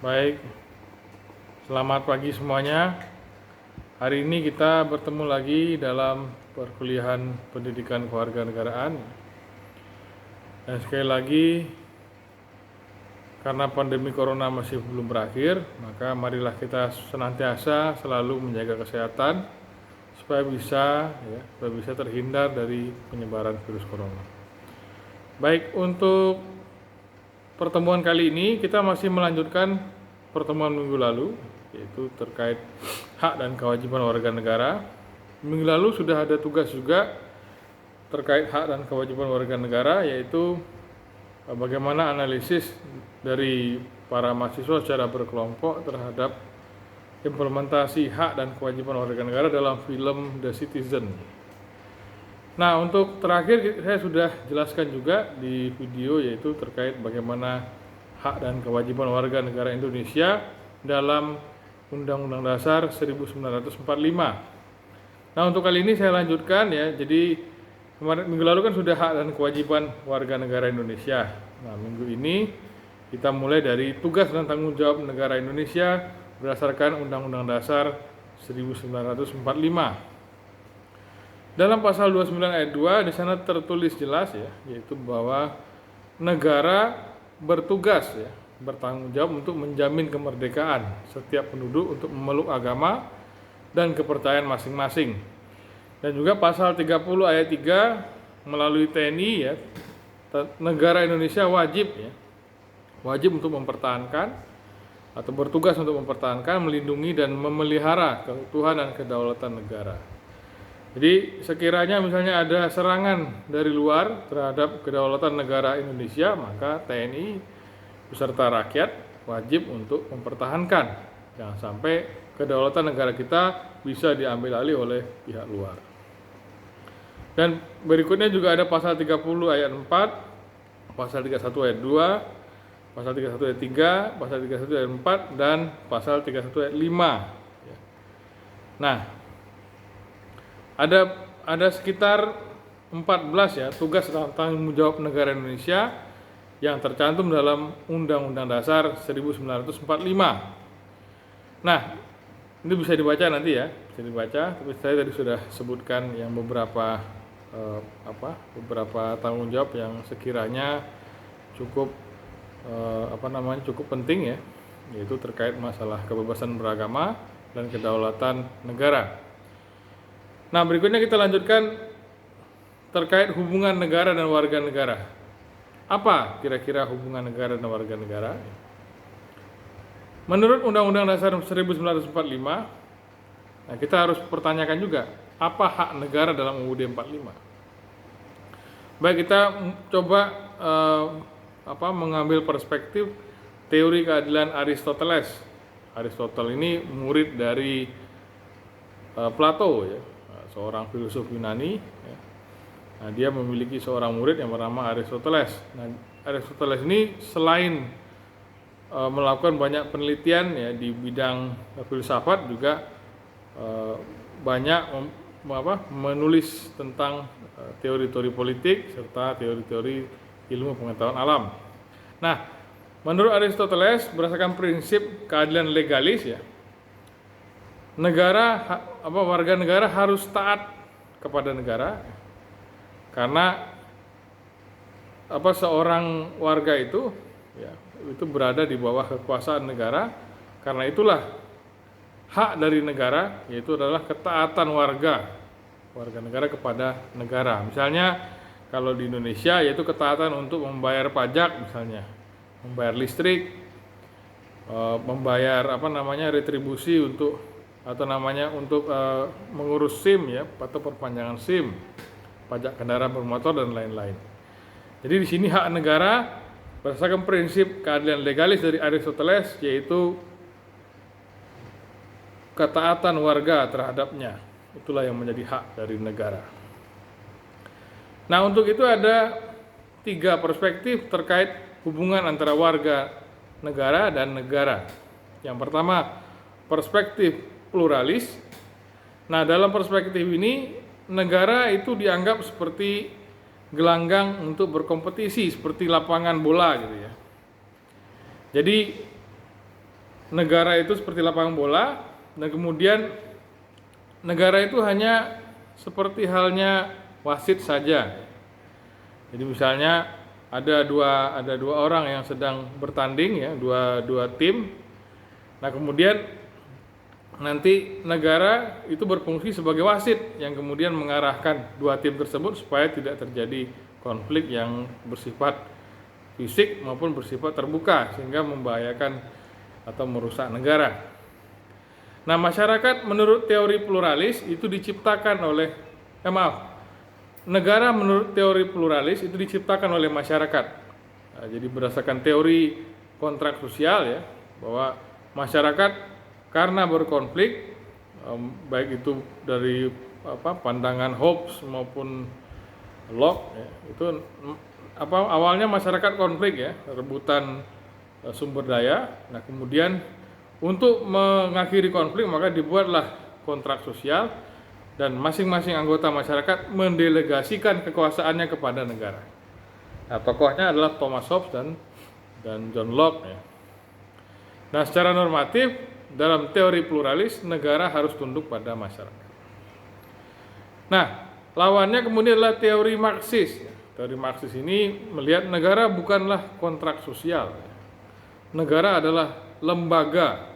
Baik, selamat pagi semuanya. Hari ini kita bertemu lagi dalam perkuliahan pendidikan kewarganegaraan. Dan sekali lagi, karena pandemi corona masih belum berakhir, maka marilah kita senantiasa selalu menjaga kesehatan supaya bisa terhindar dari penyebaran virus corona. Baik, untuk pertemuan kali ini kita masih melanjutkan pertemuan minggu lalu, yaitu terkait hak dan kewajiban warga negara. Minggu lalu sudah ada tugas juga terkait hak dan kewajiban warga negara, yaitu bagaimana analisis dari para mahasiswa secara berkelompok terhadap implementasi hak dan kewajiban warga negara dalam film The Citizen. Nah, untuk terakhir saya sudah jelaskan juga di video, yaitu terkait bagaimana hak dan kewajiban warga negara Indonesia dalam Undang-Undang Dasar 1945. Nah, untuk kali ini saya lanjutkan ya. Jadi minggu lalu kan sudah hak dan kewajiban warga negara Indonesia. Nah, minggu ini kita mulai dari tugas dan tanggung jawab negara Indonesia berdasarkan Undang-Undang Dasar 1945. Dalam pasal 29 ayat 2 di sana tertulis jelas ya, yaitu bahwa negara bertugas ya, bertanggung jawab untuk menjamin kemerdekaan setiap penduduk untuk memeluk agama dan kepercayaan masing-masing. Dan juga pasal 30 ayat 3 melalui TNI ya, negara Indonesia wajib untuk mempertahankan atau bertugas untuk mempertahankan, melindungi dan memelihara keutuhan dan kedaulatan negara. Jadi sekiranya misalnya ada serangan dari luar terhadap kedaulatan negara Indonesia, maka TNI beserta rakyat wajib untuk mempertahankan. Jangan sampai kedaulatan negara kita bisa diambil alih oleh pihak luar. Dan berikutnya juga ada pasal 30 ayat 4, pasal 31 ayat 2, pasal 31 ayat 3, pasal 31 ayat 4, dan pasal 31 ayat 5. Nah, ada sekitar 14 ya tugas dan tanggung jawab negara Indonesia yang tercantum dalam Undang-Undang Dasar 1945. Nah, ini bisa dibaca nanti ya, bisa dibaca. Tapi saya tadi sudah sebutkan yang beberapa tanggung jawab yang sekiranya cukup cukup penting ya, yaitu terkait masalah kebebasan beragama dan kedaulatan negara. Nah, berikutnya kita lanjutkan terkait hubungan negara dan warga negara. Apa kira-kira hubungan negara dan warga negara? Menurut Undang-Undang Dasar 1945, nah kita harus pertanyakan juga, apa hak negara dalam UUD 45? Baik, kita coba mengambil perspektif teori keadilan Aristoteles. Aristoteles ini murid dari Plato ya, seorang filsuf Yunani ya. Nah, dia memiliki seorang murid yang bernama Aristoteles. Nah, Aristoteles ini selain melakukan banyak penelitian ya di bidang filsafat, juga banyak menulis tentang teori-teori politik serta teori-teori ilmu pengetahuan alam. Nah, menurut Aristoteles berdasarkan prinsip keadilan legalis ya, warga negara harus taat kepada negara, karena seorang warga itu berada di bawah kekuasaan negara. Karena itulah hak dari negara, yaitu adalah ketaatan warga negara kepada negara. Misalnya kalau di Indonesia, yaitu ketaatan untuk membayar pajak, misalnya membayar listrik, membayar retribusi untuk mengurus SIM ya, atau perpanjangan SIM, pajak kendaraan bermotor dan lain-lain. Jadi di sini hak negara berdasarkan prinsip keadilan legalis dari Aristoteles, yaitu ketaatan warga terhadapnya. Itulah yang menjadi hak dari negara. Nah, untuk itu ada 3 perspektif terkait hubungan antara warga negara dan negara. Yang pertama, perspektif pluralis. Nah, dalam perspektif ini negara itu dianggap seperti gelanggang untuk berkompetisi, seperti lapangan bola gitu ya. Jadi negara itu seperti lapangan bola, dan kemudian negara itu hanya seperti halnya wasit saja. Jadi misalnya ada dua orang yang sedang bertanding ya, dua tim. Nah, kemudian nanti negara itu berfungsi sebagai wasit yang kemudian mengarahkan dua tim tersebut supaya tidak terjadi konflik yang bersifat fisik maupun bersifat terbuka sehingga membahayakan atau merusak negara. Nah, masyarakat menurut teori pluralis itu diciptakan oleh negara menurut teori pluralis itu diciptakan oleh masyarakat. Nah, jadi berdasarkan teori kontrak sosial ya, bahwa masyarakat karena berkonflik baik itu dari pandangan Hobbes maupun Locke ya, itu awalnya masyarakat konflik ya, rebutan sumber daya. Nah, kemudian untuk mengakhiri konflik maka dibuatlah kontrak sosial dan masing-masing anggota masyarakat mendelegasikan kekuasaannya kepada negara. Nah, tokohnya adalah Thomas Hobbes dan John Locke ya. Nah, secara normatif dalam teori pluralis negara harus tunduk pada masyarakat. Nah, lawannya kemudian adalah teori Marxis. Teori Marxis ini melihat negara bukanlah kontrak sosial. Negara adalah lembaga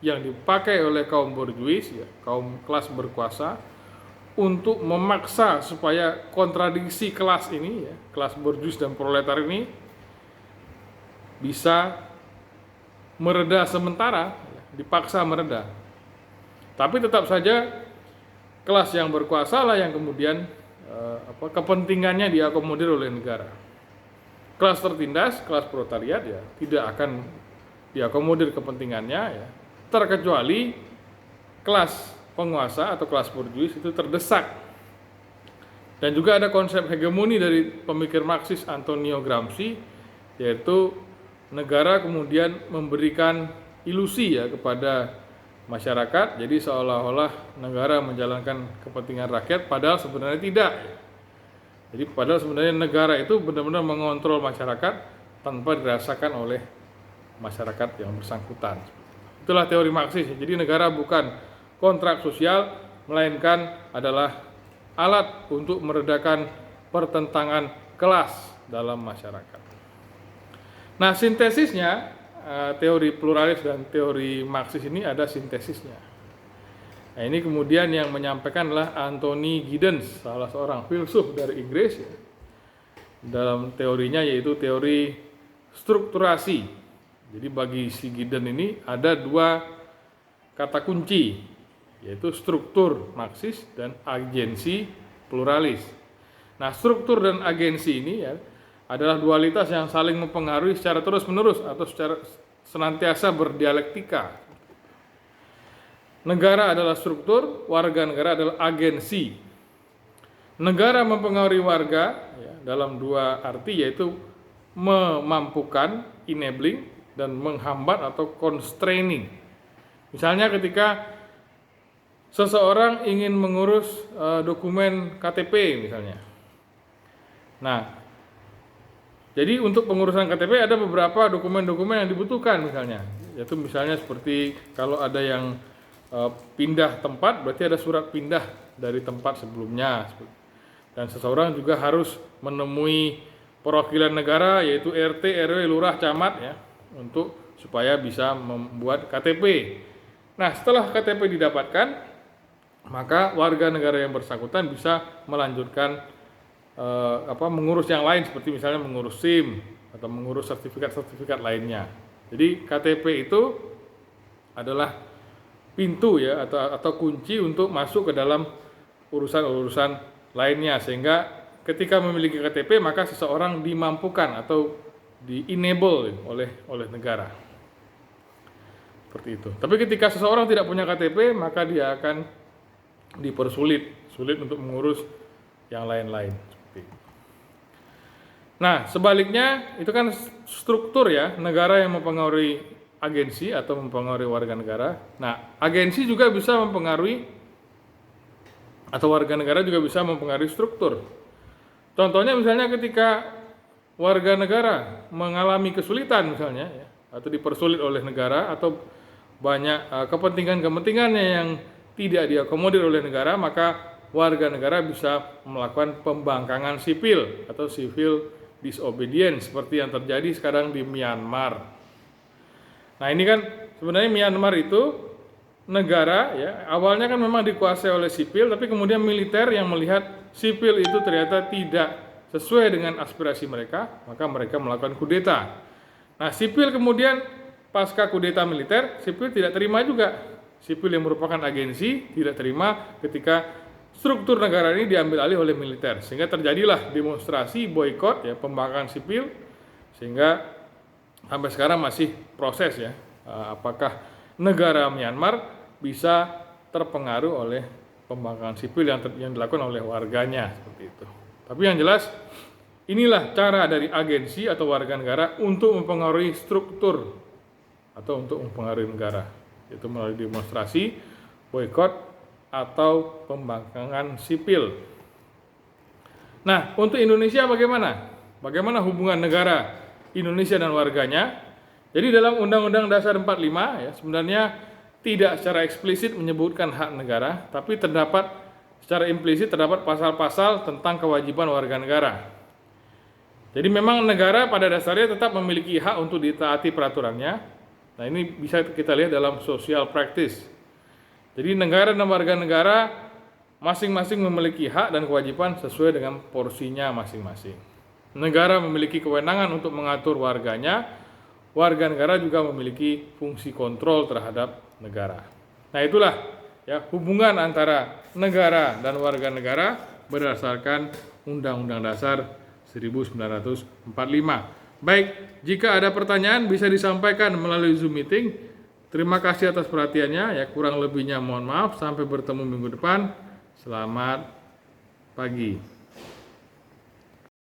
yang dipakai oleh kaum borjuis, ya, kaum kelas berkuasa, untuk memaksa supaya kontradiksi kelas ini, ya, kelas borjuis dan proletar ini bisa mereda sementara, ya, dipaksa mereda. Tapi tetap saja kelas yang berkuasa lah yang kemudian kepentingannya diakomodir oleh negara. Kelas tertindas, kelas proletariat ya tidak akan diakomodir kepentingannya ya, terkecuali kelas penguasa atau kelas borjuis itu terdesak. Dan juga ada konsep hegemoni dari pemikir Marxis Antonio Gramsci, yaitu negara kemudian memberikan ilusi ya kepada masyarakat, jadi seolah-olah negara menjalankan kepentingan rakyat, padahal sebenarnya tidak. Jadi padahal sebenarnya negara itu benar-benar mengontrol masyarakat tanpa dirasakan oleh masyarakat yang bersangkutan. Itulah teori Marxis. Jadi negara bukan kontrak sosial, melainkan adalah alat untuk meredakan pertentangan kelas dalam masyarakat. Nah, sintesisnya teori pluralis dan teori Marxis ini ada sintesisnya. Nah, ini kemudian yang menyampaikan adalah Anthony Giddens, salah seorang filsuf dari Inggris ya. Dalam teorinya yaitu teori strukturasi. Jadi bagi si Giddens ini ada dua kata kunci, yaitu struktur Marxis dan agensi pluralis. Nah, struktur dan agensi ini ya adalah dualitas yang saling mempengaruhi secara terus-menerus atau secara senantiasa berdialektika. Negara adalah struktur, warga negara adalah agensi. Negara mempengaruhi warga ya, dalam dua arti, yaitu memampukan, enabling, dan menghambat atau constraining. Misalnya ketika seseorang ingin mengurus dokumen KTP misalnya. Nah, jadi untuk pengurusan KTP ada beberapa dokumen-dokumen yang dibutuhkan misalnya. Yaitu misalnya seperti kalau ada yang pindah tempat, berarti ada surat pindah dari tempat sebelumnya. Dan seseorang juga harus menemui perwakilan negara yaitu RT, RW, lurah, camat ya, untuk supaya bisa membuat KTP. Nah, setelah KTP didapatkan, maka warga negara yang bersangkutan bisa melanjutkan mengurus yang lain seperti misalnya mengurus SIM atau mengurus sertifikat-sertifikat lainnya. Jadi KTP itu adalah pintu ya atau kunci untuk masuk ke dalam urusan-urusan lainnya, sehingga ketika memiliki KTP maka seseorang dimampukan atau di-enable oleh negara. Seperti itu. Tapi ketika seseorang tidak punya KTP maka dia akan sulit untuk mengurus yang lain-lain. Nah, sebaliknya itu kan struktur ya, negara yang mempengaruhi agensi atau mempengaruhi warga negara. Nah, agensi juga bisa mempengaruhi atau warga negara juga bisa mempengaruhi struktur. Contohnya misalnya ketika warga negara mengalami kesulitan misalnya ya, atau dipersulit oleh negara atau banyak kepentingan-kepentingannya yang tidak diakomodir oleh negara, maka warga negara bisa melakukan pembangkangan sipil atau civil disobedience seperti yang terjadi sekarang di Myanmar. Nah, ini kan sebenarnya Myanmar itu negara ya, awalnya kan memang dikuasai oleh sipil, tapi kemudian militer yang melihat sipil itu ternyata tidak sesuai dengan aspirasi mereka, maka mereka melakukan kudeta. Nah, sipil kemudian pasca kudeta militer, sipil tidak terima juga. Sipil yang merupakan agensi tidak terima ketika struktur negara ini diambil alih oleh militer, sehingga terjadilah demonstrasi boikot ya, pembangkangan sipil, sehingga sampai sekarang masih proses ya, apakah negara Myanmar bisa terpengaruh oleh pembangkangan sipil yang dilakukan oleh warganya seperti itu. Tapi yang jelas inilah cara dari agensi atau warga negara untuk mempengaruhi struktur atau untuk mempengaruhi negara, yaitu melalui demonstrasi, boikot, atau pembangkangan sipil. Nah, untuk Indonesia bagaimana? Bagaimana hubungan negara Indonesia dan warganya? Jadi dalam Undang-Undang Dasar 45 ya, sebenarnya tidak secara eksplisit menyebutkan hak negara, tapi terdapat secara implisit terdapat pasal-pasal tentang kewajiban warga negara. Jadi memang negara pada dasarnya tetap memiliki hak untuk ditaati peraturannya. Nah, ini bisa kita lihat dalam social practice. Jadi negara dan warga negara masing-masing memiliki hak dan kewajiban sesuai dengan porsinya masing-masing. Negara memiliki kewenangan untuk mengatur warganya, warga negara juga memiliki fungsi kontrol terhadap negara. Nah, itulah ya hubungan antara negara dan warga negara berdasarkan Undang-Undang Dasar 1945. Baik, jika ada pertanyaan bisa disampaikan melalui Zoom meeting. Terima kasih atas perhatiannya ya, kurang lebihnya mohon maaf. Sampai bertemu minggu depan. Selamat pagi.